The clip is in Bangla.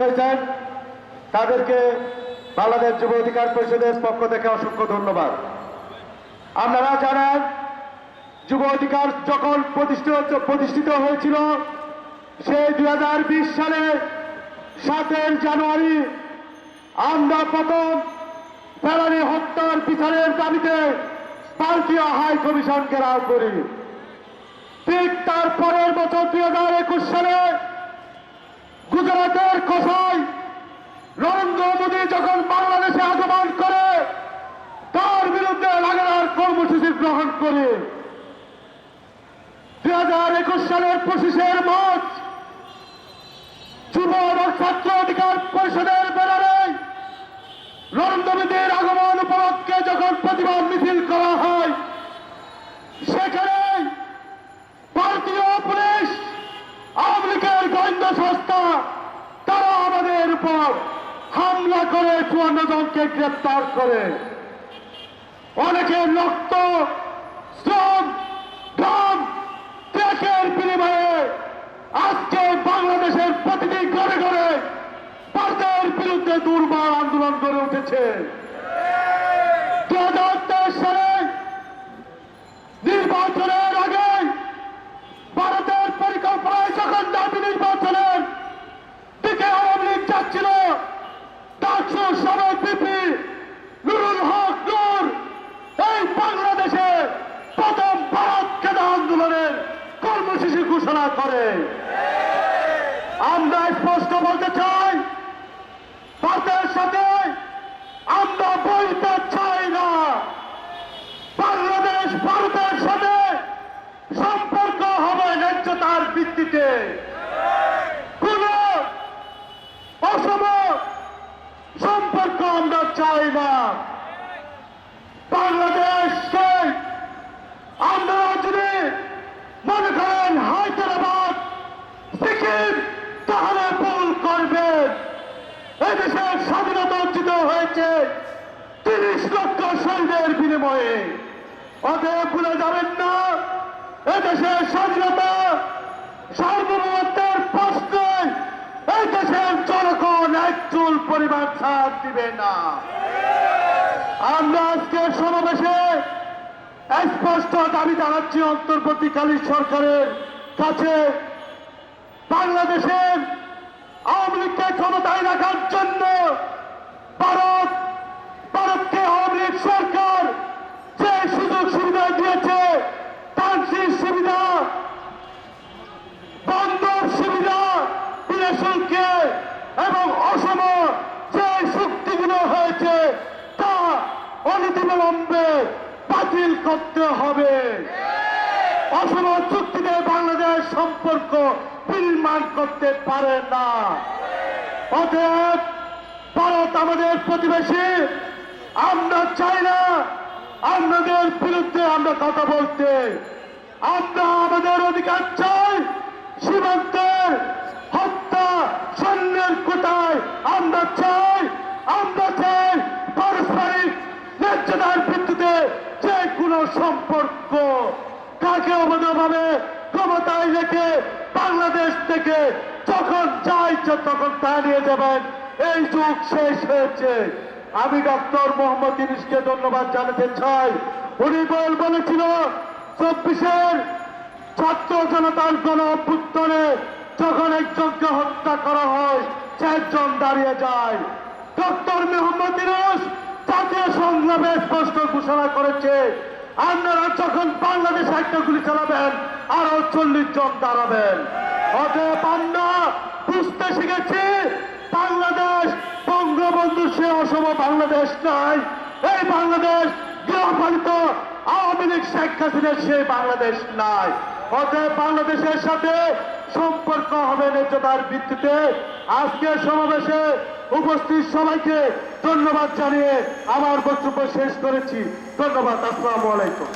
হয়েছেন তাদেরকে বাংলাদেশ যুব অধিকার পরিষদের পক্ষ থেকে অসংখ্য ধন্যবাদ। আপনারা জানেন, যুব অধিকার যখন প্রতিষ্ঠিত হয়েছিল সেই 2020 সালে 7 জানুয়ারি আমরা প্রথম ফেলানী হত্যার বিচারের দাবিতে ভারতীয় হাই কমিশন ঘেরাও করি। ঠিক তার পরের বছর 2021 সালে গুজরাটের কসাই নরেন্দ্র মোদী যখন বাংলাদেশে আগমন করে তার বিরুদ্ধে লাগাতার কর্মসূচি গ্রহণ করে 2021 সালের 25 মার্চ যুব এবং ছাত্র অধিকার পরিষদের ব্যানারে নরেন্দ্র মোদীর আগমন উপলক্ষে যখন প্রতিবাদ মিছিল করা হয়, সেখানে ভারতীয় পুলিশ, আওয়ামী লীগের গোয়েন্দা সংস্থা তারা আমাদের উপর হামলা করে 54 জনকে গ্রেপ্তার করে। অনেকের রক্ত, শ্রম, ঘাম, ত্যাগের বিনিময়ে আজকে বাংলাদেশের প্রতিটি ঘরে ঘরে ভারতের বিরুদ্ধে দুর্বার আন্দোলন গড়ে উঠেছে। 2023 সালে নির্বাচনের আগে ভারতের পরিকল্পনায় যখন দাবি নির্বাচনের দিকে আওয়ামী লীগ যাচ্ছিল, ডাকসু সাবেক বিপি নুরুল হক নূর এই বাংলাদেশে প্রথম ভারত খেদা আন্দোলনের কর্মসূচি ঘোষণা করে। আমরা স্পষ্ট বলতে চাই, ভারতের সাথে আমরা বলতে চাই না। বাংলাদেশ ভারতের সাথে সম্পর্ক হবে ন্যায্যতার ভিত্তিতে। কোন অসম সম্পর্ক আমরা চাই না। বাংলাদেশকে আমরা যদি মনে করেন হায়দ্রাবাদ, সিকিম, তাহলে ভুল করবেন। এদেশের স্বাধীনতা অর্জিত হয়েছে 30 লক্ষ শহীদের বিনিময়ে। অতএব ভুলে যাবেন না, এদেশের স্বাধীনতা সার্বভৌমত্বের প্রশ্নে এই দেশের জনগণ এক চুল পরিমাণ ছাড় দিবে না। আমরা আজকে সমাবেশে স্পষ্ট দাবি জানাচ্ছি অন্তর্বর্তীকালীন সরকারের কাছে, বাংলাদেশের আওয়ামী লীগকে ক্ষমতায় রাখার জন্য ভারতকে আওয়ামী লীগ সরকার যে সুযোগ সুবিধা দিয়েছে, ট্রানজিট সুবিধা, বন্দর সুবিধা, বিনা শুল্কে এবং অসম যে চুক্তিগুলো হয়েছে তা অনতিবিলম্বে বাতিল করতে হবে। অসম চুক্তিতে বাংলাদেশ সম্পর্ক বিনির্মাণ করতে পারে না। অতএব ভারত আমাদের প্রতিবেশী, আমরা চাই না আপনাদের বিরুদ্ধে আমরা কথা বলতে। আমরা আমাদের অধিকার চাই। সীমান্তের হত্যা, সৈন্যের কোটায় আমরা চাই পারস্পরিক ন্যায্যতার ভিত্তিতে যে কোনো সম্পর্ক। কাকে অবৈধভাবে ক্ষমতায় রেখে বাংলাদেশ থেকে যখন যা ইচ্ছা তখন তা নিয়ে যাবেন, এই যুগ শেষ হয়েছে। আমি ডক্টর মোহাম্মদ ইউনূসকে ধন্যবাদ জানাতে চাই। উনি বলেছিল 24-এর ছাত্র জনতার গণ অভ্যুত্থানে যখন একজনকে হত্যা করা হয় 4 জন দাঁড়িয়ে যায়। ডক্টর মোহাম্মদ ইউনূস জাতীয় সংগ্রামে স্পষ্ট ঘোষণা করেছে, আপনারা যখন বাংলাদেশে একটা গুলি চালাবেন আরো 40 জন দাঁড়াবেন। অতএব আমরা বুঝতে শিখেছি, বাংলাদেশ বঙ্গবন্ধু সে অসম বাংলাদেশ নাই। এই বাংলাদেশ গৃহপালিত আওয়ামী লীগ শেখ হাসিনার সেই বাংলাদেশ নাই। অতএব বাংলাদেশের সাথে সম্পর্ক হবে ন্যায্যতার ভিত্তিতে। আজকের সমাবেশে উপস্থিত সবাইকে ধন্যবাদ জানিয়ে আমার বক্তব্য শেষ করেছি। ধন্যবাদ। আসসালামু আলাইকুম।